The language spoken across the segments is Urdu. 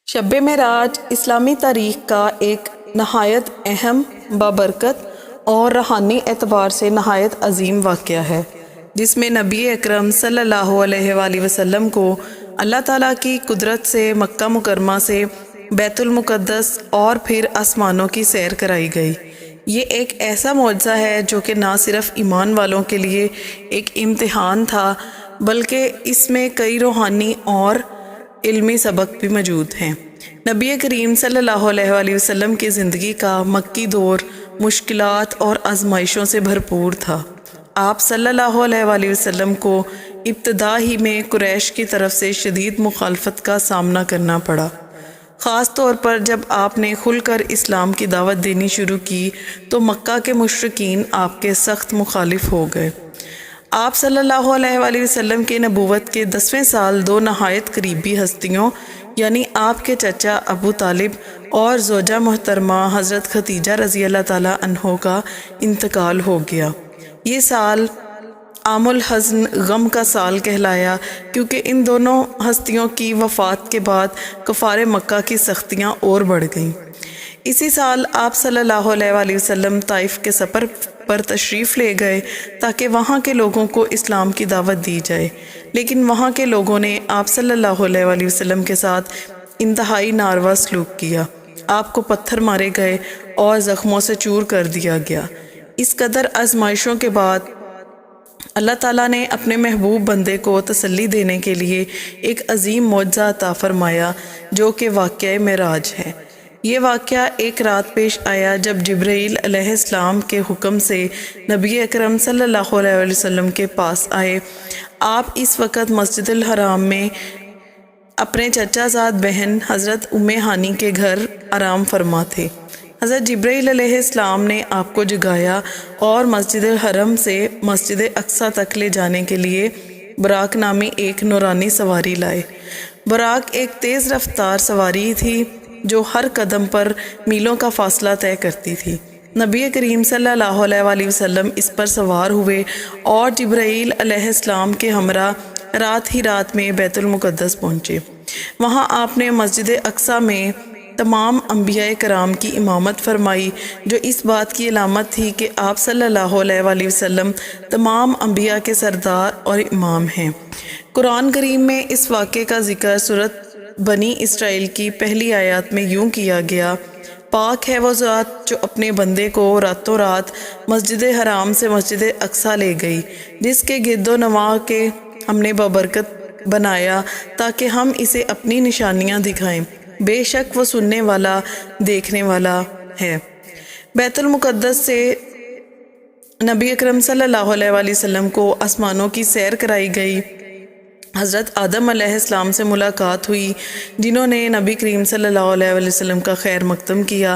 شب معراج اسلامی تاریخ کا ایک نہایت اہم، بابرکت اور روحانی اعتبار سے نہایت عظیم واقعہ ہے، جس میں نبی اکرم صلی اللہ علیہ وآلہ وسلم کو اللہ تعالیٰ کی قدرت سے مکہ مکرمہ سے بیت المقدس اور پھر آسمانوں کی سیر کرائی گئی۔ یہ ایک ایسا معجزہ ہے جو کہ نہ صرف ایمان والوں کے لیے ایک امتحان تھا، بلکہ اس میں کئی روحانی اور علمی سبق بھی موجود ہیں۔ نبی کریم صلی اللہ علیہ وآلہ وسلم کی زندگی کا مکی دور مشکلات اور آزمائشوں سے بھرپور تھا۔ آپ صلی اللہ علیہ وآلہ وسلم کو ابتدا ہی میں قریش کی طرف سے شدید مخالفت کا سامنا کرنا پڑا، خاص طور پر جب آپ نے کھل کر اسلام کی دعوت دینی شروع کی تو مکہ کے مشرکین آپ کے سخت مخالف ہو گئے۔ آپ صلی اللہ علیہ وآلہ وسلم کی نبوت کے 10ویں سال دو نہایت قریبی ہستیوں یعنی آپ کے چچا ابو طالب اور زوجہ محترمہ حضرت خدیجہ رضی اللہ تعالیٰ عنہ کا انتقال ہو گیا۔ یہ سال عام الحزن، غم کا سال کہلایا، کیونکہ ان دونوں ہستیوں کی وفات کے بعد کفار مکہ کی سختیاں اور بڑھ گئیں۔ اسی سال آپ صلی اللہ علیہ وآلہ وسلم طائف کے سفر پر تشریف لے گئے تاکہ وہاں کے لوگوں کو اسلام کی دعوت دی جائے، لیکن وہاں کے لوگوں نے آپ صلی اللہ علیہ وآلہ وسلم کے ساتھ انتہائی ناروا سلوک کیا۔ آپ کو پتھر مارے گئے اور زخموں سے چور کر دیا گیا۔ اس قدر آزمائشوں کے بعد اللہ تعالیٰ نے اپنے محبوب بندے کو تسلی دینے کے لیے ایک عظیم معجزہ عطا فرمایا جو کہ واقعہ معراج ہے۔ یہ واقعہ ایک رات پیش آیا جب جبرائیل علیہ السلام کے حکم سے نبی اکرم صلی اللہ علیہ وسلم کے پاس آئے۔ آپ اس وقت مسجد الحرام میں اپنے چچا زاد بہن حضرت ام ہانی کے گھر آرام فرما تھے۔ حضرت جبرائیل علیہ السلام نے آپ کو جگایا اور مسجد الحرم سے مسجد اقصیٰ تک لے جانے کے لیے براق نامی ایک نورانی سواری لائے۔ براق ایک تیز رفتار سواری تھی جو ہر قدم پر میلوں کا فاصلہ طے کرتی تھی۔ نبی کریم صلی اللہ علیہ وآلہ وسلم اس پر سوار ہوئے اور جبرائیل علیہ السلام کے ہمراہ رات ہی رات میں بیت المقدس پہنچے۔ وہاں آپ نے مسجد اقصیٰ میں تمام انبیاء کرام کی امامت فرمائی، جو اس بات کی علامت تھی کہ آپ صلی اللہ علیہ وآلہ وسلم تمام انبیاء کے سردار اور امام ہیں۔ قرآن کریم میں اس واقعے کا ذکر سورۃ بنی اسرائیل کی پہلی آیات میں یوں کیا گیا: پاک ہے وہ ذات جو اپنے بندے کو راتوں رات مسجد حرام سے مسجد اقصیٰ لے گئی، جس کے گرد و نواح کے ہم نے بابرکت بنایا تاکہ ہم اسے اپنی نشانیاں دکھائیں۔ بے شک وہ سننے والا، دیکھنے والا ہے۔ بیت المقدس سے نبی اکرم صلی اللہ علیہ وآلہ وسلم کو آسمانوں کی سیر کرائی گئی۔ حضرت آدم علیہ السلام سے ملاقات ہوئی، جنہوں نے نبی کریم صلی اللہ علیہ وآلہ وسلم کا خیر مقدم کیا۔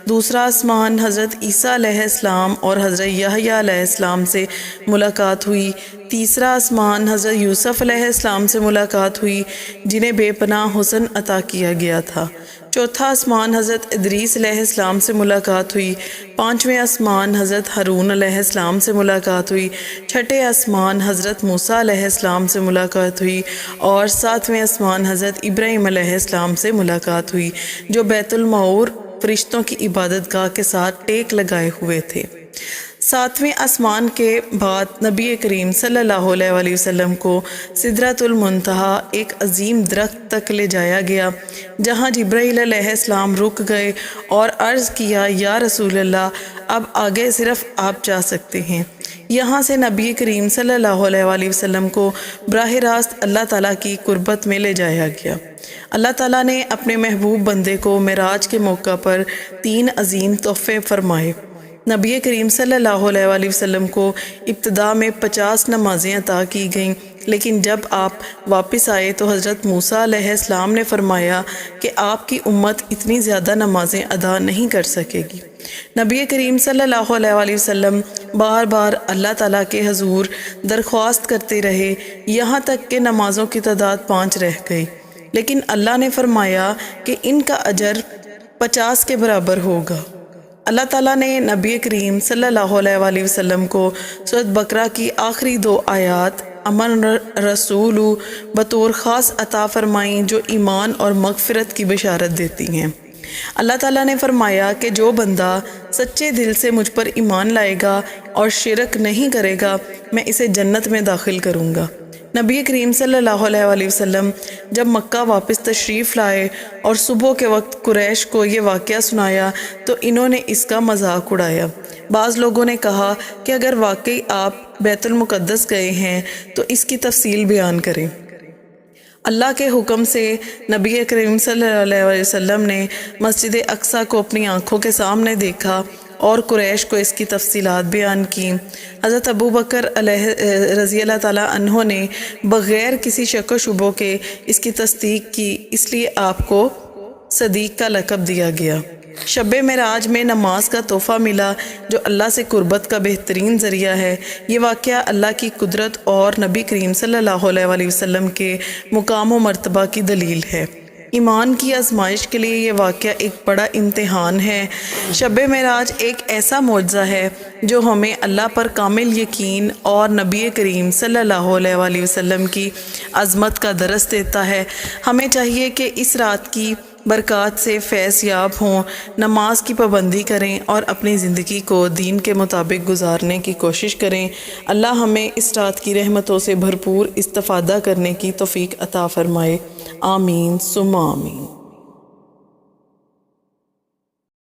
دوسرا آسمان حضرت عیسیٰ علیہ السلام اور حضرت یحییٰ علیہ السلام سے ملاقات ہوئی۔ تیسرا آسمان حضرت یوسف علیہ السلام سے ملاقات ہوئی، جنہیں بے پناہ حسن عطا کیا گیا تھا۔ چوتھا آسمان حضرت ادریس علیہ السلام سے ملاقات ہوئی۔ پانچویں آسمان حضرت ہارون علیہ السلام سے ملاقات ہوئی۔ چھٹے آسمان حضرت موسیٰ علیہ السلام سے ملاقات ہوئی اور ساتویں آسمان حضرت ابراہیم علیہ السلام سے ملاقات ہوئی، جو بیت المعمور فرشتوں کی عبادت گاہ کے ساتھ ٹیک لگائے ہوئے تھے۔ ساتویں آسمان کے بعد نبی کریم صلی اللہ علیہ وآلہ وسلم کو سدرۃ المنتہا ایک عظیم درخت تک لے جایا گیا، جہاں جبرائیل علیہ السلام رک گئے اور عرض کیا: یا رسول اللہ، اب آگے صرف آپ جا سکتے ہیں۔ یہاں سے نبی کریم صلی اللہ علیہ وآلہ وسلم کو براہ راست اللہ تعالیٰ کی قربت میں لے جایا گیا۔ اللہ تعالیٰ نے اپنے محبوب بندے کو معراج کے موقع پر 3 عظیم تحفے فرمائے۔ نبی کریم صلی اللہ علیہ وآلہ وسلم کو ابتدا میں 50 نمازیں عطا کی گئیں، لیکن جب آپ واپس آئے تو حضرت موسیٰ علیہ السلام نے فرمایا کہ آپ کی امت اتنی زیادہ نمازیں ادا نہیں کر سکے گی۔ نبی کریم صلی اللہ علیہ وآلہ وسلم بار بار اللہ تعالیٰ کے حضور درخواست کرتے رہے، یہاں تک کہ نمازوں کی تعداد 5 رہ گئی، لیکن اللہ نے فرمایا کہ ان کا اجر 50 کے برابر ہوگا۔ اللہ تعالیٰ نے نبی کریم صلی اللہ علیہ وآلہ وسلم کو سورۃ بقرہ کی آخری 2 آیات امن رسول بطور خاص عطا فرمائیں جو ایمان اور مغفرت کی بشارت دیتی ہیں۔ اللہ تعالیٰ نے فرمایا کہ جو بندہ سچے دل سے مجھ پر ایمان لائے گا اور شرک نہیں کرے گا میں اسے جنت میں داخل کروں گا۔ نبی کریم صلی اللہ علیہ وآلہ وسلم جب مکہ واپس تشریف لائے اور صبح کے وقت قریش کو یہ واقعہ سنایا تو انہوں نے اس کا مذاق اڑایا۔ بعض لوگوں نے کہا کہ اگر واقعی آپ بیت المقدس گئے ہیں تو اس کی تفصیل بیان کریں۔ اللہ کے حکم سے نبی کریم صلی اللہ علیہ وسلم نے مسجد اقصیٰ کو اپنی آنکھوں کے سامنے دیکھا اور قریش کو اس کی تفصیلات بیان کی۔ حضرت ابو بکر رضی اللہ تعالیٰ عنہ نے بغیر کسی شک و شبہ کے اس کی تصدیق کی، اس لیے آپ کو صدیق کا لقب دیا گیا۔ شب معراج میں نماز کا تحفہ ملا جو اللہ سے قربت کا بہترین ذریعہ ہے۔ یہ واقعہ اللہ کی قدرت اور نبی کریم صلی اللہ علیہ وآلہ وسلم کے مقام و مرتبہ کی دلیل ہے۔ ایمان کی آزمائش کے لیے یہ واقعہ ایک بڑا امتحان ہے۔ شب معراج ایک ایسا معجزہ ہے جو ہمیں اللہ پر کامل یقین اور نبی کریم صلی اللہ علیہ وآلہ وسلم کی عظمت کا درس دیتا ہے۔ ہمیں چاہیے کہ اس رات کی برکات سے فیض یاب ہوں، نماز کی پابندی کریں اور اپنی زندگی کو دین کے مطابق گزارنے کی کوشش کریں۔ اللہ ہمیں اس رات کی رحمتوں سے بھرپور استفادہ کرنے کی توفیق عطا فرمائے۔ آمین ثم آمین۔